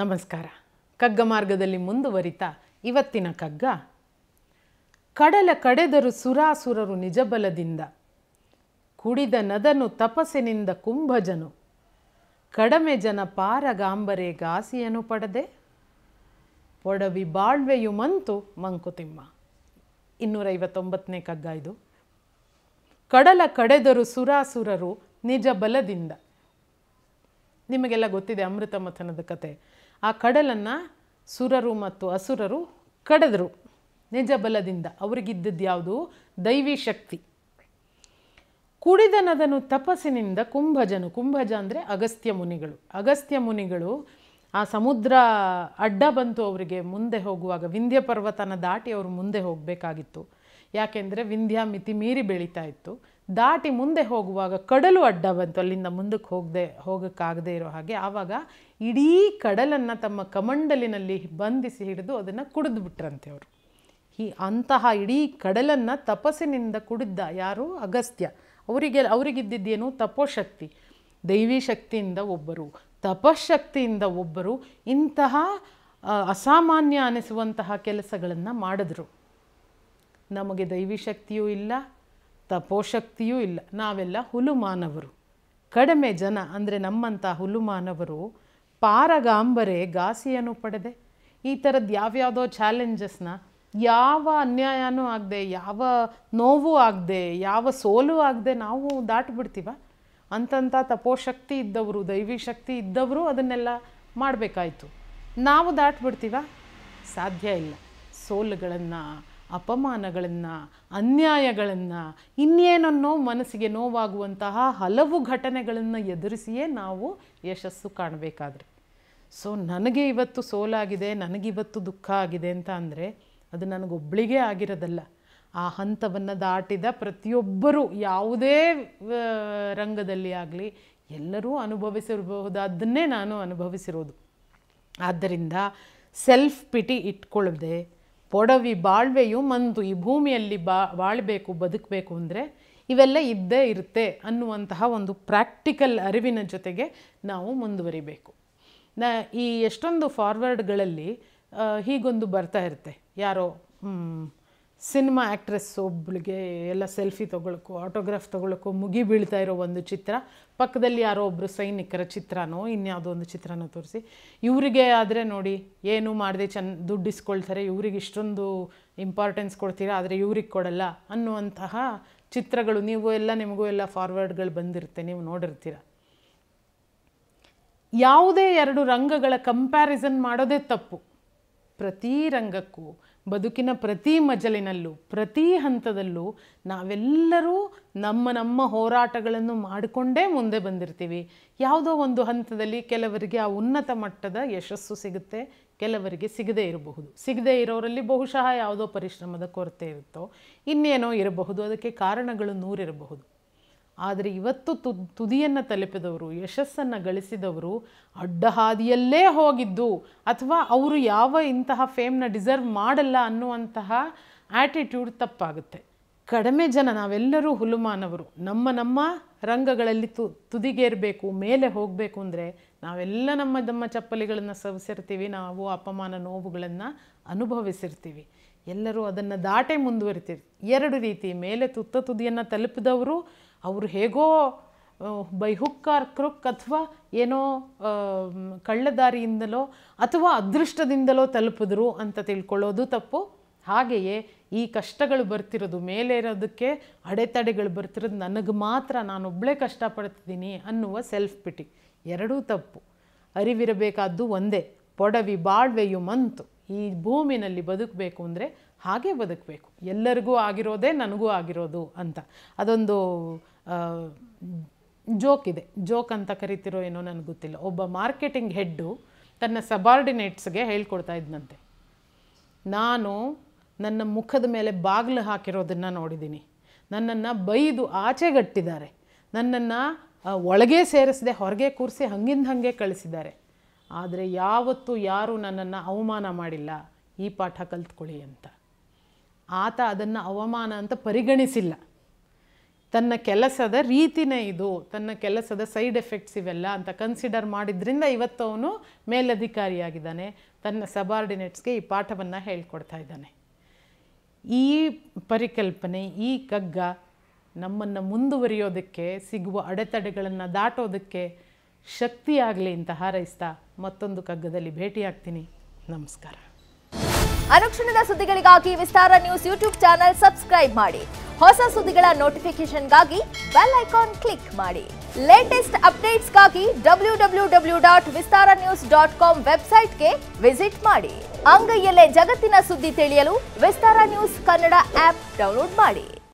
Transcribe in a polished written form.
ನಮಸ್ಕಾರ. ಕಗ್ಗ ಮಾರ್ಗದಲ್ಲಿ ಮುಂದುವರಿತಾ ಇವತ್ತಿನ ಕಗ್ಗ, ಕಡಲ ಕಡೆದರು ಸುರಾಸುರರು ನಿಜಬಲದಿಂದ, ಕುಡಿದ ನದನು ತಪಸ್ಸಿನಿಂದ ಕುಂಭಜನು, ಕಡಮೆ ಜನ ಪಾರಗಾಂಬರೆ ಗಾಸಿಯನು ಪಡೆದೆ, ಪೊಡವಿ ಬಾಳ್ವೆಯು ಮಂತು ಮಂಕುತಿಮ್ಮ. 259ನೇ ಕಗ್ಗ ಇದು. ಕಡಲ ಕಡೆದರು ಸುರಾಸುರರು ನಿಜ ಬಲದಿಂದ. ನಿಮಗೆಲ್ಲ ಗೊತ್ತಿದೆ ಅಮೃತ ಮಥನದ ಕತೆ. ಆ ಕಡಲನ್ನು ಸುರರು ಮತ್ತು ಅಸುರರು ಕಡೆದರು ನಿಜ ಬಲದಿಂದ. ಅವರಿಗಿದ್ದದ್ದು ಯಾವುದು? ದೈವಿ ಶಕ್ತಿ. ಕುಡಿದನದನು ತಪಸ್ಸಿನಿಂದ ಕುಂಭಜನು. ಕುಂಭಜ ಅಂದರೆ ಅಗಸ್ತ್ಯ ಮುನಿಗಳು. ಅಗಸ್ತ್ಯ ಮುನಿಗಳು ಆ ಸಮುದ್ರ ಅಡ್ಡ ಬಂತು ಅವರಿಗೆ. ಮುಂದೆ ಹೋಗುವಾಗ ವಿಂಧ್ಯ ಪರ್ವತನ ದಾಟಿ ಅವರು ಮುಂದೆ ಹೋಗಬೇಕಾಗಿತ್ತು. ಯಾಕೆಂದರೆ ವಿಂಧ್ಯ ಮಿತಿ ಮೀರಿ ಬೆಳೀತಾ ಇತ್ತು. ದಾಟಿ ಮುಂದೆ ಹೋಗುವಾಗ ಕಡಲು ಅಡ್ಡ ಬಂತು, ಅಲ್ಲಿಂದ ಮುಂದಕ್ಕೆ ಹೋಗೋಕ್ಕಾಗದೇ ಇರೋ ಹಾಗೆ. ಆವಾಗ ಇಡೀ ಕಡಲನ್ನು ತಮ್ಮ ಕಮಂಡಲಿನಲ್ಲಿ ಬಂಧಿಸಿ ಹಿಡಿದು ಅದನ್ನು ಕುಡಿದು ಬಿಟ್ರಂತೆ ಅವರು. ಅಂತಹ ಇಡೀ ಕಡಲನ್ನು ತಪಸ್ಸಿನಿಂದ ಕುಡಿದ್ದ ಯಾರು? ಅಗಸ್ತ್ಯ. ಅವರಿಗಿದ್ದೇನು? ತಪೋಶಕ್ತಿ. ದೈವಿ ಶಕ್ತಿಯಿಂದ ಒಬ್ಬರು, ತಪಶಕ್ತಿಯಿಂದ ಒಬ್ಬರು ಇಂತಹ ಅಸಾಮಾನ್ಯ ಅನಿಸುವಂತಹ ಕೆಲಸಗಳನ್ನು ಮಾಡಿದ್ರು. ನಮಗೆ ದೈವಿ ಶಕ್ತಿಯೂ ಇಲ್ಲ, ತಪೋಶಕ್ತಿಯೂ ಇಲ್ಲ. ನಾವೆಲ್ಲ ಹುಲುಮಾನವರು. ಕಡಿಮೆ ಜನ ಅಂದರೆ ನಮ್ಮಂಥ ಹುಲುಮಾನವರು ಪಾರಗಾಂಬರೆ ಗಾಸಿಯನ್ನು ಪಡೆದೆ. ಈ ಥರದ್ದು ಯಾವ್ಯಾವುದೋ ಚಾಲೆಂಜಸ್ನ, ಯಾವ ಅನ್ಯಾಯನೂ ಆಗದೆ, ಯಾವ ನೋವು ಆಗದೆ, ಯಾವ ಸೋಲು ಆಗದೆ ನಾವು ದಾಟಿಬಿಡ್ತೀವ. ಅಂತಂಥ ತಪೋಶಕ್ತಿ ಇದ್ದವರು, ದೈವಿ ಶಕ್ತಿ ಇದ್ದವರು ಅದನ್ನೆಲ್ಲ ಮಾಡಬೇಕಾಯ್ತು. ನಾವು ದಾಟಿಬಿಡ್ತೀವ? ಸಾಧ್ಯ ಇಲ್ಲ. ಸೋಲುಗಳನ್ನು, ಅಪಮಾನಗಳನ್ನು, ಅನ್ಯಾಯಗಳನ್ನು, ಇನ್ನೇನನ್ನೋ ಮನಸ್ಸಿಗೆ ನೋವಾಗುವಂತಹ ಹಲವು ಘಟನೆಗಳನ್ನು ಎದುರಿಸಿಯೇ ನಾವು ಯಶಸ್ಸು ಕಾಣಬೇಕಾದ್ರೆ. ಸೊ ನನಗೆ ಇವತ್ತು ಸೋಲಾಗಿದೆ, ನನಗಿವತ್ತು ದುಃಖ ಆಗಿದೆ ಅಂತ ಅಂದರೆ ಅದು ನನಗೊಬ್ಬಳಿಗೆ ಆಗಿರೋದಲ್ಲ. ಆ ಹಂತವನ್ನು ದಾಟಿದ ಪ್ರತಿಯೊಬ್ಬರೂ ಯಾವುದೇ ರಂಗದಲ್ಲಿ ಆಗಲಿ ಎಲ್ಲರೂ ಅನುಭವಿಸಿರಬಹುದಾದ್ದನ್ನೇ ನಾನು ಅನುಭವಿಸಿರೋದು. ಆದ್ದರಿಂದ ಸೆಲ್ಫ್ ಪಿಟಿ ಇಟ್ಕೊಳ್ಳದೆ ಪೊಡವಿ ಬಾಳ್ವೆಯು ಮಂತು. ಈ ಭೂಮಿಯಲ್ಲಿ ಬಾಳಬೇಕು, ಬದುಕಬೇಕು ಅಂದರೆ ಇವೆಲ್ಲ ಇದ್ದೇ ಇರುತ್ತೆ ಅನ್ನುವಂತಹ ಒಂದು ಪ್ರಾಕ್ಟಿಕಲ್ ಅರಿವಿನ ಜೊತೆಗೆ ನಾವು ಮುಂದುವರಿಬೇಕು. ಈ ಎಷ್ಟೊಂದು ಫಾರ್ವರ್ಡ್ಗಳಲ್ಲಿ ಹೀಗೊಂದು ಬರ್ತಾ ಇರುತ್ತೆ. ಯಾರೋ ಸಿನಿಮಾ ಆ್ಯಕ್ಟ್ರೆಸ್ ಒಬ್ಬಳಿಗೆ ಎಲ್ಲ ಸೆಲ್ಫಿ ತೊಗೊಳಕ್ಕೋ, ಆಟೋಗ್ರಾಫ್ ತೊಗೊಳಕ್ಕೋ ಮುಗಿ ಬೀಳ್ತಾ ಇರೋ ಒಂದು ಚಿತ್ರ, ಪಕ್ಕದಲ್ಲಿ ಯಾರೋ ಒಬ್ಬರು ಸೈನಿಕರ ಚಿತ್ರನೋ ಇನ್ಯಾವುದೋ ಒಂದು ಚಿತ್ರನೋ ತೋರಿಸಿ, ಇವರಿಗೆ ಆದರೆ ನೋಡಿ ಏನು ಮಾಡದೆ ದುಡ್ಡು ಇಸ್ಕೊಳ್ತಾರೆ, ಇವ್ರಿಗೆ ಇಷ್ಟೊಂದು ಇಂಪಾರ್ಟೆನ್ಸ್ ಕೊಡ್ತೀರಾ ಆದರೆ ಇವ್ರಿಗೆ ಕೊಡಲ್ಲ ಅನ್ನುವಂತಹ ಚಿತ್ರಗಳು ನಿಮಗೂ ಎಲ್ಲ ಫಾರ್ವರ್ಡ್ಗಳು ಬಂದಿರುತ್ತೆ, ನೀವು ನೋಡಿರ್ತೀರ. ಯಾವುದೇ ಎರಡು ರಂಗಗಳ ಕಂಪ್ಯಾರಿಸನ್ ಮಾಡೋದೇ ತಪ್ಪು. ಪ್ರತಿ ರಂಗಕ್ಕೂ, ಬದುಕಿನ ಪ್ರತಿ ಮಜಲಿನಲ್ಲೂ, ಪ್ರತಿ ಹಂತದಲ್ಲೂ ನಾವೆಲ್ಲರೂ ನಮ್ಮ ಹೋರಾಟಗಳನ್ನು ಮಾಡಿಕೊಂಡೇ ಮುಂದೆ ಬಂದಿರ್ತೀವಿ. ಯಾವುದೋ ಒಂದು ಹಂತದಲ್ಲಿ ಕೆಲವರಿಗೆ ಆ ಉನ್ನತ ಮಟ್ಟದ ಯಶಸ್ಸು ಸಿಗುತ್ತೆ, ಕೆಲವರಿಗೆ ಸಿಗದೇ ಇರಬಹುದು. ಸಿಗದೇ ಇರೋರಲ್ಲಿ ಬಹುಶಃ ಯಾವುದೋ ಪರಿಶ್ರಮದ ಕೊರತೆ ಇರುತ್ತೋ, ಇನ್ನೇನೋ ಇರಬಹುದು. ಅದಕ್ಕೆ ಕಾರಣಗಳು ನೂರಿರಬಹುದು. ಆದರೆ ಇವತ್ತು ತುದಿಯನ್ನು ತಲುಪಿದವರು, ಯಶಸ್ಸನ್ನು ಗಳಿಸಿದವರು ಅಡ್ಡಹಾದಿಯಲ್ಲೇ ಹೋಗಿದ್ದು, ಅಥವಾ ಅವರು ಇಂತಹ ಫೇಮ್ನ ಡಿಸರ್ವ್ ಮಾಡಲ್ಲ ಅನ್ನುವಂತಹ ಆ್ಯಟಿಟ್ಯೂಡ್ ತಪ್ಪಾಗುತ್ತೆ. ಕಡಿಮೆ ಜನ, ನಾವೆಲ್ಲರೂ ಹುಲುಮಾನವರು. ನಮ್ಮ ರಂಗಗಳಲ್ಲಿ ತುದಿಗೇರಬೇಕು, ಮೇಲೆ ಹೋಗಬೇಕು ಅಂದರೆ ನಾವೆಲ್ಲ ನಮ್ಮ ಚಪ್ಪಲಿಗಳನ್ನು ಸವಿಸಿರ್ತೀವಿ, ನಾವು ಅಪಮಾನ ನೋವುಗಳನ್ನು ಅನುಭವಿಸಿರ್ತೀವಿ. ಎಲ್ಲರೂ ಅದನ್ನು ದಾಟೇ ಮುಂದುವರಿತೀವಿ. ಎರಡು ರೀತಿ, ಮೇಲೆ ತುದಿಯನ್ನು ತಲುಪಿದವರು ಅವರು ಹೇಗೋ ಬೈ ಹುಕ್ ಆರ್ ಕ್ರುಕ್ ಅಥವಾ ಏನೋ ಕಳ್ಳದಾರಿಯಿಂದಲೋ ಅಥವಾ ಅದೃಷ್ಟದಿಂದಲೋ ತಲುಪಿದ್ರು ಅಂತ ತಿಳ್ಕೊಳ್ಳೋದು ತಪ್ಪು. ಹಾಗೆಯೇ ಈ ಕಷ್ಟಗಳು ಬರ್ತಿರೋದು, ಮೇಲೆ ಇರೋದಕ್ಕೆ ಅಡೆತಡೆಗಳು ಬರ್ತಿರೋದು ನನಗೆ ಮಾತ್ರ, ನಾನೊಬ್ಬಳೇ ಕಷ್ಟಪಡ್ತಿದ್ದೀನಿ ಅನ್ನುವ ಸೆಲ್ಫ್ ಪಿಟಿ, ಎರಡೂ ತಪ್ಪು. ಅರಿವಿರಬೇಕಾದ್ದು ಒಂದೇ, ಪೊಡವಿ ಬಾಳ್ವೆಯು ಮಂತು. ಈ ಭೂಮಿನಲ್ಲಿ ಬದುಕಬೇಕು ಅಂದರೆ ಹಾಗೆ ಬದುಕಬೇಕು. ಎಲ್ಲರಿಗೂ ಆಗಿರೋದೇ ನನಗೂ ಆಗಿರೋದು ಅಂತ. ಅದೊಂದು ಜೋಕ್ ಇದೆ, ಜೋಕ್ ಅಂತ ಕರಿತಿರೋ ಏನೋ ನನಗೆ ಗೊತ್ತಿಲ್ಲ. ಒಬ್ಬ ಮಾರ್ಕೆಟಿಂಗ್ ಹೆಡ್ಡು ತನ್ನ ಸಬಾರ್ಡಿನೇಟ್ಸ್ಗೆ ಹೇಳ್ಕೊಡ್ತಾ ಇದ್ದಂತೆ, ನಾನು ನನ್ನ ಮುಖದ ಮೇಲೆ ಬಾಗಿಲು ಹಾಕಿರೋದನ್ನು ನೋಡಿದ್ದೀನಿ, ನನ್ನನ್ನು ಬೈದು ಆಚೆಗಟ್ಟಿದ್ದಾರೆ, ನನ್ನನ್ನು ಒಳಗೆ ಸೇರಿಸದೆ ಹೊರಗೆ ಕೂರಿಸಿ ಹಾಗೆ ಕಳಿಸಿದ್ದಾರೆ, ಆದರೆ ಯಾವತ್ತೂ ಯಾರೂ ನನ್ನನ್ನು ಅವಮಾನ ಮಾಡಿಲ್ಲ, ಈ ಪಾಠ ಕಲ್ತ್ಕೊಳ್ಳಿ ಅಂತ. ಆತ ಅದನ್ನು ಅವಮಾನ ಅಂತ ಪರಿಗಣಿಸಿಲ್ಲ. ತನ್ನ ಕೆಲಸದ ರೀತಿನೇ ಇದು, ತನ್ನ ಕೆಲಸದ ಸೈಡ್ ಎಫೆಕ್ಟ್ಸ್ ಇವೆಲ್ಲ ಅಂತ ಕನ್ಸಿಡರ್ ಮಾಡಿದ್ರಿಂದ ಇವತ್ತು ಅವನು ಮೇಲಧಿಕಾರಿಯಾಗಿದ್ದಾನೆ. ತನ್ನ ಸಬಾರ್ಡಿನೇಟ್ಸ್ಗೆ ಈ ಪಾಠವನ್ನು ಹೇಳ್ಕೊಡ್ತಾ ಇದ್ದಾನೆ. ಈ ಪರಿಕಲ್ಪನೆ, ಈ ಕಗ್ಗ ನಮ್ಮನ್ನು ಮುಂದುವರಿಯೋದಕ್ಕೆ, ಸಿಗುವ ಅಡೆತಡೆಗಳನ್ನು ದಾಟೋದಕ್ಕೆ ಶಕ್ತಿಯಾಗಲಿ ಅಂತ ಹಾರೈಸ್ತಾ ಮತ್ತೊಂದು ಕಗ್ಗದಲ್ಲಿ ಭೇಟಿಯಾಗ್ತೀನಿ. ನಮಸ್ಕಾರ. ಅನುಕ್ಷಣದ ಸುದ್ದಿಗಳಿಗಾಗಿ ವಿಸ್ತಾರ ನ್ಯೂಸ್ ಯೂಟ್ಯೂಬ್ ಚಾನೆಲ್ ಸಬ್ಸ್ಕ್ರೈಬ್ ಮಾಡಿ. ಹೊಸ ಸುದ್ದಿಗಳ ನೋಟಿಫಿಕೇಶನ್ಗಾಗಿ ಬೆಲ್ ಐಕಾನ್ ಕ್ಲಿಕ್ ಮಾಡಿ. ಲೇಟೆಸ್ಟ್ ಅಪ್ಡೇಟ್ಸ್ಗಾಗಿ www.vistaranews.com ವೆಬ್ಸೈಟ್ಗೆ ವಿಸಿಟ್ ಮಾಡಿ. ಅಂಗೈಯಲ್ಲೇ ಜಗತ್ತಿನ ಸುದ್ದಿ ತಿಳಿಯಲು ವಿಸ್ತಾರ ನ್ಯೂಸ್ ಕನ್ನಡ ಆಪ್ ಡೌನ್ಲೋಡ್ ಮಾಡಿ.